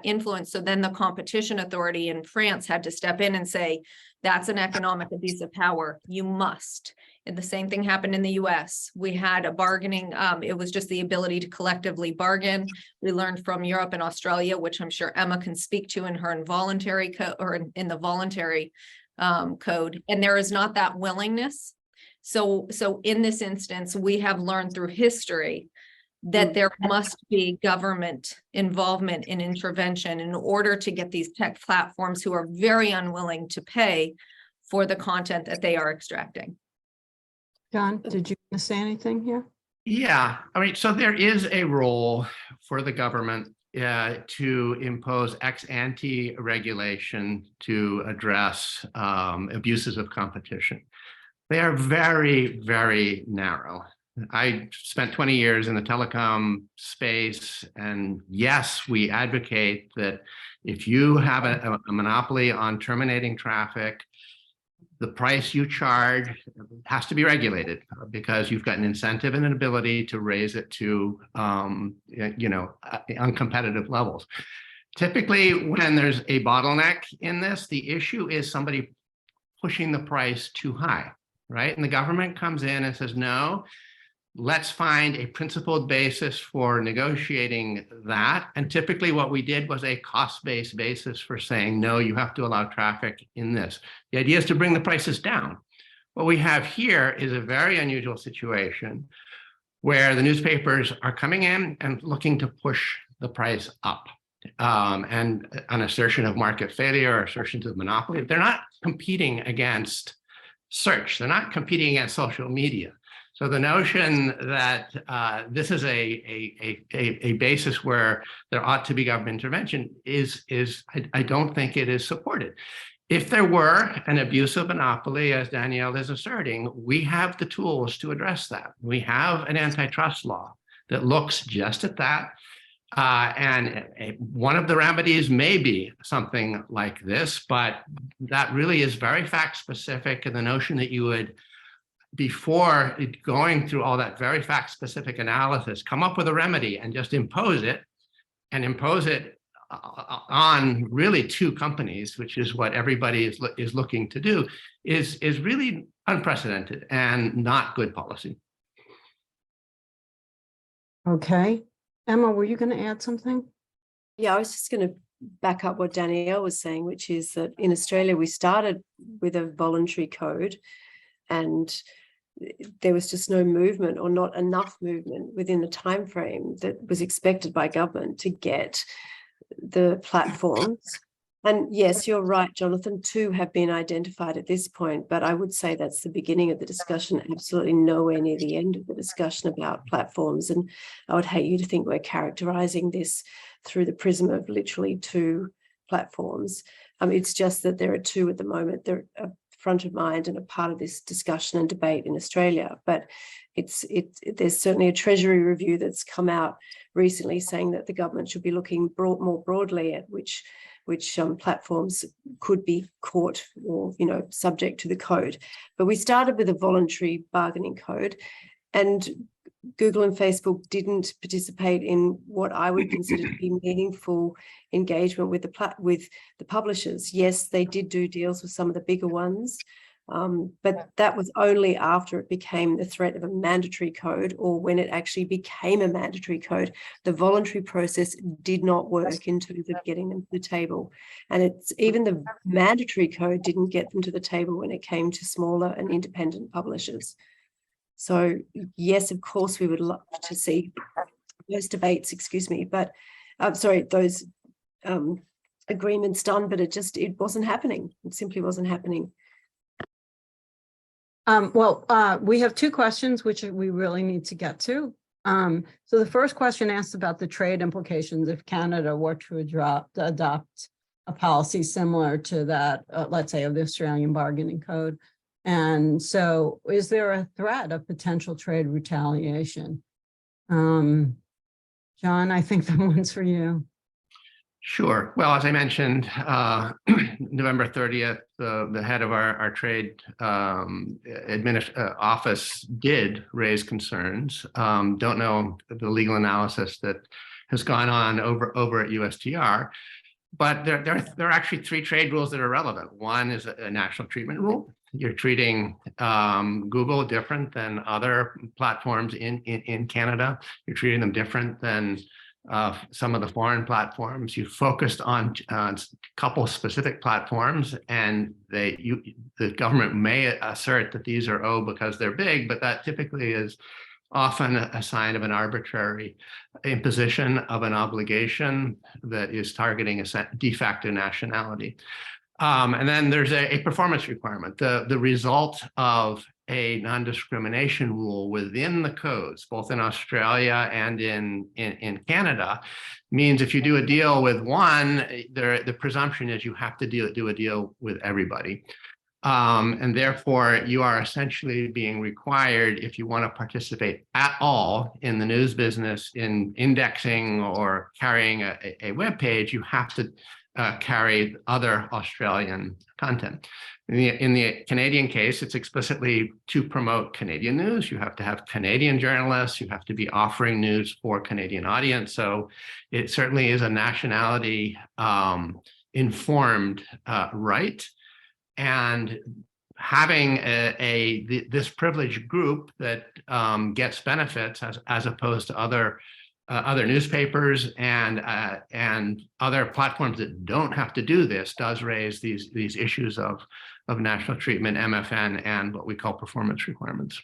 influence. So then the competition authority in France had to step in and say, that's an economic abuse of power. You must. And the same thing happened in the US. We had a bargaining, it was just the ability to collectively bargain. We learned from Europe and Australia, which I'm sure Emma can speak to in her involuntary code or in the voluntary code. And there is not that willingness. So in this instance, we have learned through history that there must be government involvement and intervention in order to get these tech platforms who are very unwilling to pay for the content that they are extracting. John, did you want to say anything here? Yeah, I mean, so there is a role for the government to impose ex ante regulation to address abuses of competition. They are very, very narrow. I spent 20 years in the telecom space, and yes, we advocate that if you have a monopoly on terminating traffic, the price you charge has to be regulated because you've got an incentive and an ability to raise it to, uncompetitive levels. Typically, when there's a bottleneck in this, the issue is somebody pushing the price too high, right? And the government comes in and says, no, let's find a principled basis for negotiating that. And typically what we did was a cost-based basis for saying, no, you have to allow traffic in this. The idea is to bring the prices down. What we have here is a very unusual situation where the newspapers are coming in and looking to push the price up. And an assertion of market failure or assertions of monopoly. They're not competing against search. They're not competing against social media. So the notion that this is a basis where there ought to be government intervention I don't think it is supported. If there were an abuse of monopoly, as Danielle is asserting, we have the tools to address that. We have an antitrust law that looks just at that. And one of the remedies may be something like this, but that really is very fact specific. And the notion that you would, before going through all that very fact specific analysis, come up with a remedy and just impose it on really two companies, which is what everybody is looking to do, is really unprecedented and not good policy. Okay. Emma, were you going to add something? Yeah, I was just going to back up what Danielle was saying, which is that in Australia, we started with a voluntary code and there was just no movement or not enough movement within the time frame that was expected by government to get the platforms. And yes, you're right, Jonathan, two have been identified at this point, but I would say that's the beginning of the discussion, absolutely nowhere near the end of the discussion about platforms. And I would hate you to think we're characterizing this through the prism of literally two platforms. It's just that there are two at the moment. They're front of mind and a part of this discussion and debate in Australia. But there's certainly a Treasury review that's come out recently saying that the government should be looking more broadly at which platforms could be caught or, subject to the code. But we started with a voluntary bargaining code, and Google and Facebook didn't participate in what I would consider to be meaningful engagement with the publishers. Yes, they did do deals with some of the bigger ones, but that was only after it became the threat of a mandatory code, or when it actually became a mandatory code. The voluntary process did not work in terms of getting them to the table. And even the mandatory code didn't get them to the table when it came to smaller and independent publishers. So yes, of course, we would love to see those debates, but those agreements done, but it wasn't happening. It simply wasn't happening. We have two questions, which we really need to get to. So the first question asks about the trade implications if Canada were to adopt a policy similar to that, let's say, of the Australian bargaining code. And so is there a threat of potential trade retaliation? John, I think that one's for you. Sure. Well, as I mentioned, November 30th, the head of our trade office did raise concerns. Don't know the legal analysis that has gone on over at USTR, but there are actually three trade rules that are relevant. One is a national treatment rule. You're treating Google different than other platforms in Canada. You're treating them different than some of the foreign platforms. You focused on a couple specific platforms, and the government may assert that these are because they're big, but that typically is often a sign of an arbitrary imposition of an obligation that is targeting a de facto nationality. And then there's a performance requirement. The result of a non-discrimination rule within the codes, both in Australia and in Canada, means if you do a deal with one, the presumption is you have to do a deal with everybody. And therefore, you are essentially being required, if you want to participate at all in the news business, in indexing or carrying a web page, you have to carry other Australian content. In the Canadian case, it's explicitly to promote Canadian news. You have to have Canadian journalists. You have to be offering news for Canadian audience. So it certainly is a nationality informed right. And having this privileged group that gets benefits as opposed to other newspapers and other platforms that don't have to do this does raise these issues of national treatment, MFN, and what we call performance requirements.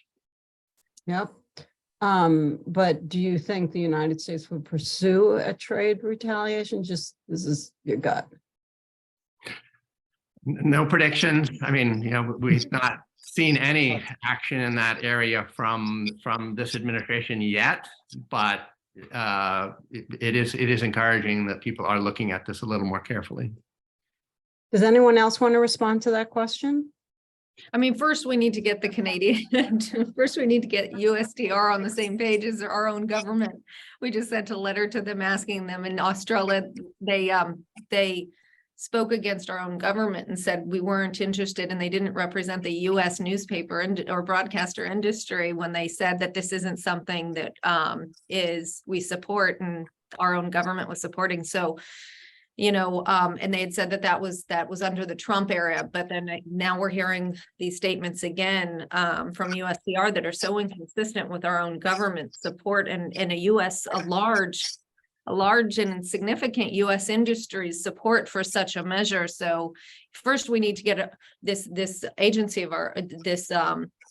Yep. But do you think the United States would pursue a trade retaliation? Just, this is your gut. No predictions. I mean, we've not seen any action in that area from this administration yet, but it is encouraging that people are looking at this a little more carefully. Does anyone else want to respond to that question? I mean, first we need to get the Canadian, first we need to get USTR on the same page as our own government. We just sent a letter to them asking them. In Australia, they spoke against our own government and said we weren't interested, and they didn't represent the US newspaper or broadcaster industry when they said that this isn't something that we support and our own government was supporting. So, and they had said that was under the Trump era, but then now we're hearing these statements again from USTR that are so inconsistent with our own government support and a large and significant U.S. industry's support for such a measure. So first we need to get this agency of this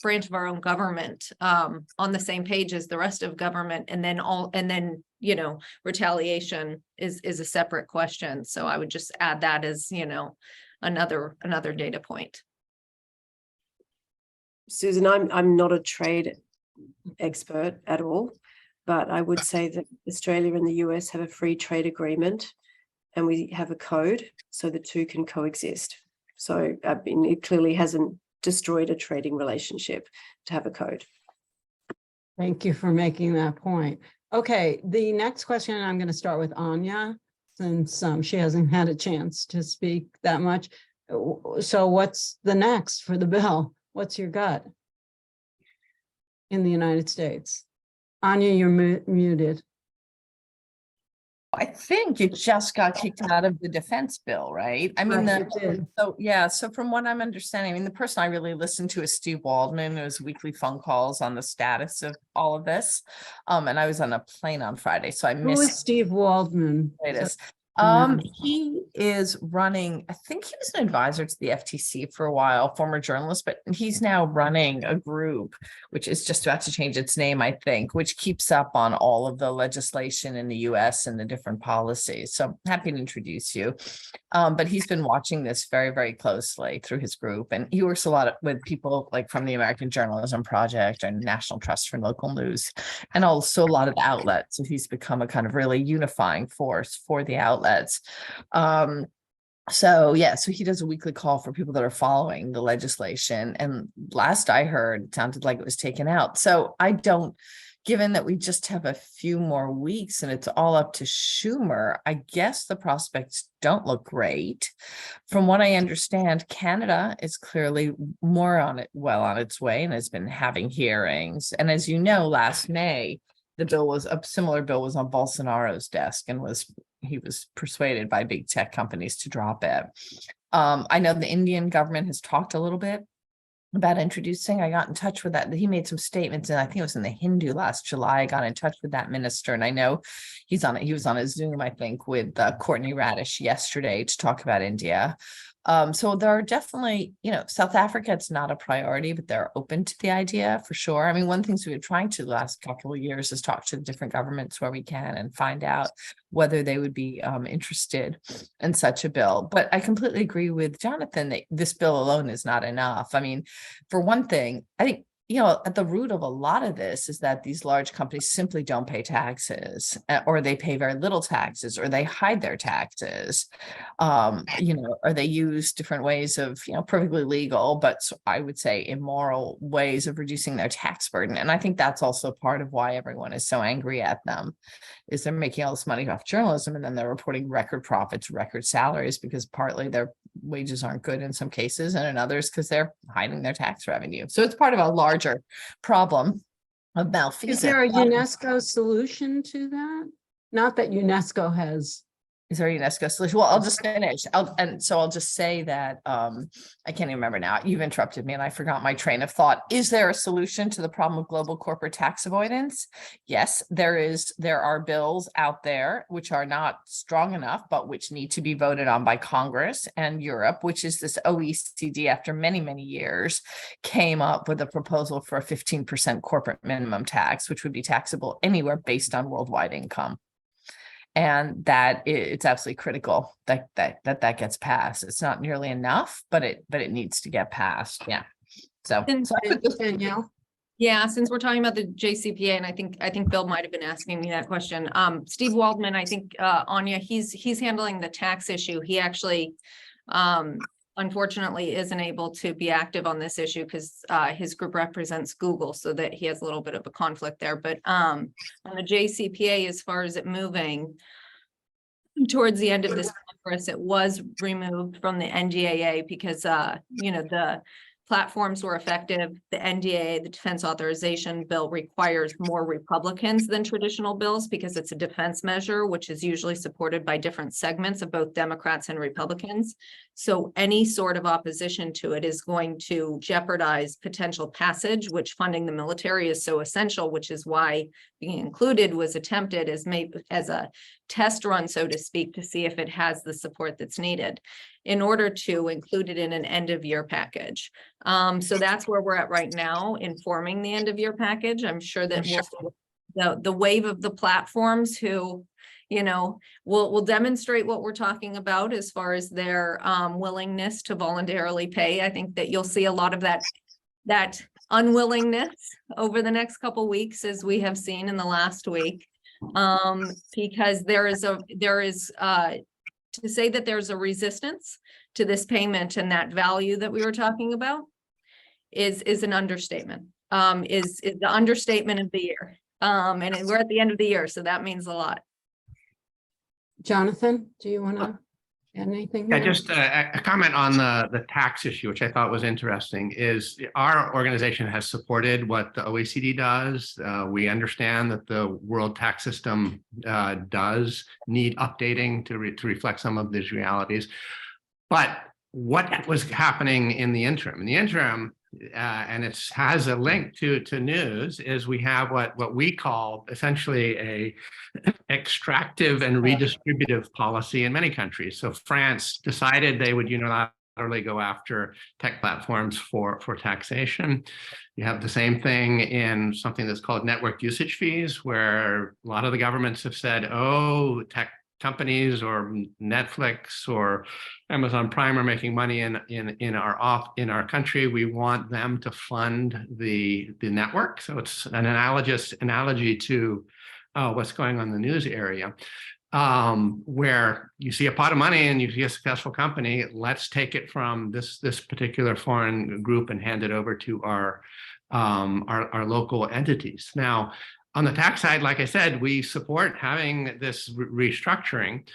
branch of our own government on the same page as the rest of government, and then retaliation is a separate question. So I would just add that as another data point. Susan, I'm not a trade expert at all, but I would say that Australia and the US have a free trade agreement and we have a code, so the two can coexist. So I mean, it clearly hasn't destroyed a trading relationship to have a code. Thank you for making that point. Okay, the next question, I'm going to start with Anya, since she hasn't had a chance to speak that much. So what's the next for the bill? What's your gut in the United States? Anya, you're muted. I think it just got kicked out of the defense bill, right? I mean, so from what I'm understanding, I mean, the person I really listened to is Steve Waldman. There's weekly phone calls on the status of all of this. And I was on a plane on Friday, so I missed. Who is Steve Waldman? He is running, I think he was an advisor to the FTC for a while, former journalist, but he's now running a group, which is just about to change its name, I think, which keeps up on all of the legislation in the US and the different policies. So I'm happy to introduce you. But he's been watching this very, very closely through his group. And he works a lot with people like from the American Journalism Project and National Trust for Local News, and also a lot of the outlets. So he's become a kind of really unifying force for the outlets. So he does a weekly call for people that are following the legislation. And last I heard, it sounded like it was taken out. So I don't given that we just have a few more weeks and it's all up to Schumer, I guess the prospects don't look great. From what I understand, Canada is clearly more on its way and has been having hearings. And as you know, last May, a similar bill was on Bolsonaro's desk and he was persuaded by big tech companies to drop it. I know the Indian government has talked a little bit about introducing. I got in touch with that. He made some statements, and I think it was in the Hindu last July. I got in touch with that minister, and I know he was on a Zoom, I think, with Courtney Radish yesterday to talk about India. So there are definitely, South Africa, it's not a priority, but they're open to the idea for sure. I mean, one of the things we've been trying to the last couple of years is talk to the different governments where we can and find out whether they would be interested in such a bill. But I completely agree with Jonathan that this bill alone is not enough. I mean, for one thing, I think, at the root of a lot of this is that these large companies simply don't pay taxes, or they pay very little taxes, or they hide their taxes, or they use different ways of, perfectly legal, but I would say immoral ways of reducing their tax burden. And I think that's also part of why everyone is so angry at them, is they're making all this money off journalism, and then they're reporting record profits, record salaries, because partly their wages aren't good in some cases, and in others because they're hiding their tax revenue. So it's part of a larger problem of malfeasance. Is there a UNESCO solution to that? Not that UNESCO has. Is there a UNESCO solution? Well, I'll just finish. I'll just say that I can't even remember now. You've interrupted me and I forgot my train of thought. Is there a solution to the problem of global corporate tax avoidance? Yes, there is. There are bills out there which are not strong enough, but which need to be voted on by Congress and Europe, which is this OECD, after many, many years, came up with a proposal for a 15% corporate minimum tax, which would be taxable anywhere based on worldwide income. And that it's absolutely critical that gets passed. It's not nearly enough, but it needs to get passed. Yeah. So Danielle. Yeah, since we're talking about the JCPA, and I think Bill might have been asking me that question. Steve Waldman, I think Anya, he's handling the tax issue. He actually unfortunately isn't able to be active on this issue because his group represents Google, so that he has a little bit of a conflict there. But on the JCPA, as far as it moving towards the end of this Congress, it was removed from the NDAA because the platforms were effective. The NDAA, the Defense Authorization Bill, requires more Republicans than traditional bills because it's a defense measure, which is usually supported by different segments of both Democrats and Republicans. So any sort of opposition to it is going to jeopardize potential passage, which funding the military is so essential, which is why being included was attempted as a test run, so to speak, to see if it has the support that's needed in order to include it in an end of year package. So that's where we're at right now in forming the end of year package. I'm sure that the wave of the platforms who, will demonstrate what we're talking about as far as their willingness to voluntarily pay. I think that you'll see a lot of that unwillingness over the next couple of weeks, as we have seen in the last week, because there is to say that there's a resistance to this payment and that value that we were talking about is an understatement, is the understatement of the year. And we're at the end of the year, so that means a lot. Jonathan, do you want to add anything? Yeah, just a comment on the tax issue, which I thought was interesting, is our organization has supported what the OECD does. We understand that the world tax system does need updating to reflect some of these realities. But what was happening in the interim? In the interim, and it has a link to news, is we have what we call essentially a extractive and redistributive policy in many countries. So France decided they would unilaterally go after tech platforms for taxation. You have the same thing in something that's called network usage fees, where a lot of the governments have said, oh, tech companies or Netflix or Amazon Prime are making money in our country. We want them to fund the network. So it's an analogy to what's going on in the news area, where you see a pot of money and you see a successful company. Let's take it from this particular foreign group and hand it over to our local entities. Now, On the tax side, like I said, we support having this restructuring.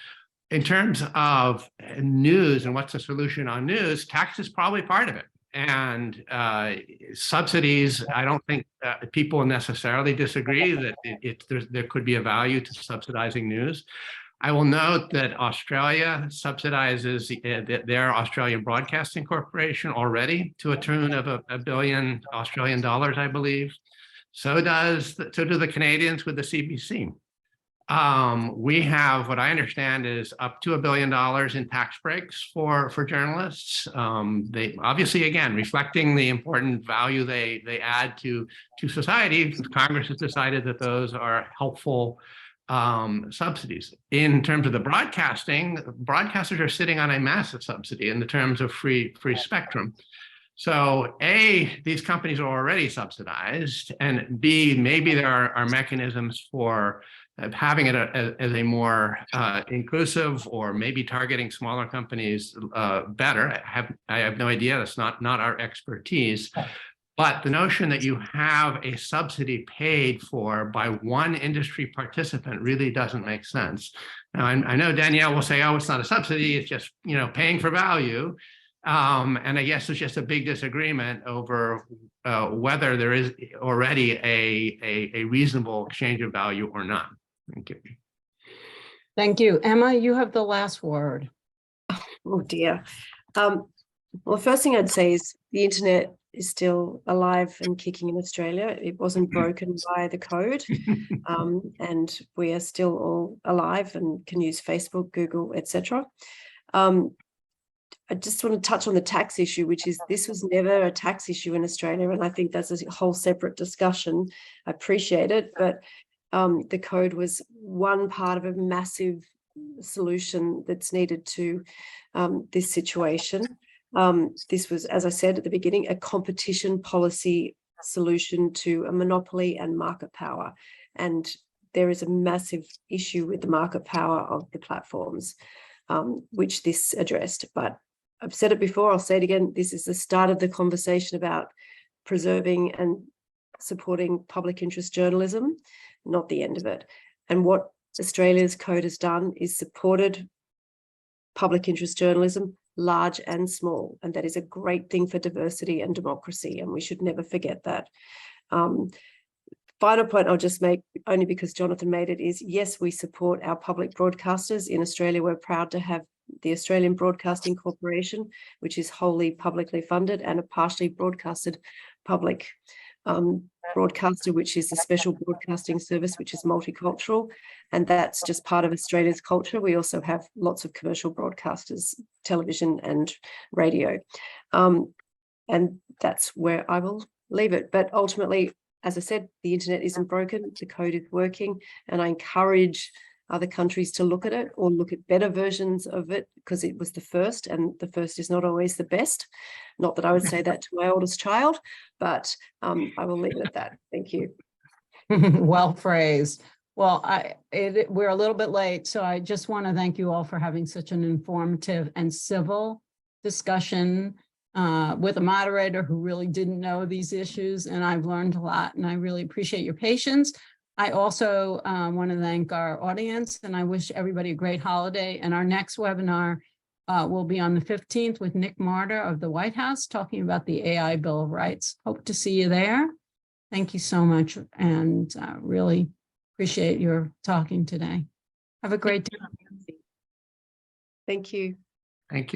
In terms of news and what's the solution on news, tax is probably part of it. And subsidies, I don't think people necessarily disagree that there could be a value to subsidizing news. I will note that Australia subsidizes their Australian Broadcasting Corporation already to a tune of $1 billion Australian dollars, I believe. So do the Canadians with the CBC. We have, what I understand, is up to $1 billion in tax breaks for journalists. They obviously, again, reflecting the important value they add to society. Congress has decided that those are helpful subsidies. In terms of the broadcasting, broadcasters are sitting on a massive subsidy in the terms of free spectrum. So A, these companies are already subsidized, and B, maybe there are mechanisms for having it as a more inclusive, or maybe targeting smaller companies better. I have no idea. That's not our expertise. But the notion that you have a subsidy paid for by one industry participant really doesn't make sense. Now, I know Danielle will say, "Oh, it's not a subsidy; it's just paying for value." And I guess there's just a big disagreement over whether there is already a reasonable exchange of value or not. Thank you. Thank you. Emma, you have the last word. Oh dear. Well, the first thing I'd say is the internet is still alive and kicking in Australia. It wasn't broken by the code, and we are still all alive and can use Facebook, Google, etc. I just want to touch on the tax issue, which is this was never a tax issue in Australia, and I think that's a whole separate discussion. I appreciate it, but the code was one part of a massive solution that's needed to this situation. This was, as I said at the beginning, a competition policy solution to a monopoly and market power. And there is a massive issue with the market power of the platforms, which this addressed. But I've said it before, I'll say it again, this is the start of the conversation about preserving and supporting public interest journalism, not the end of it. And what Australia's code has done is supported public interest journalism, large and small, and that is a great thing for diversity and democracy, and we should never forget that. Final point I'll just make, only because Jonathan made it, is yes, we support our public broadcasters. In Australia, we're proud to have the Australian Broadcasting Corporation, which is wholly publicly funded, and a partially broadcasted public broadcaster, which is the Special Broadcasting Service, which is multicultural, and that's just part of Australia's culture. We also have lots of commercial broadcasters, television and radio, and that's where I will leave it. But ultimately, as I said, the internet isn't broken, the code is working, and I encourage other countries to look at it or look at better versions of it, because it was the first, and the first is not always the best. Not that I would say that to my oldest child, but I will leave it at that. Thank you. Well phrased. Well, we're a little bit late, so I just want to thank you all for having such an informative and civil discussion with a moderator who really didn't know these issues, and I've learned a lot, and I really appreciate your patience. I also want to thank our audience, and I wish everybody a great holiday. And our next webinar will be on the 15th with Nick Martyr of the White House, talking about the AI Bill of Rights. Hope to see you there. Thank you so much, and really appreciate your talking today. Have a great day. Thank you. Thank you.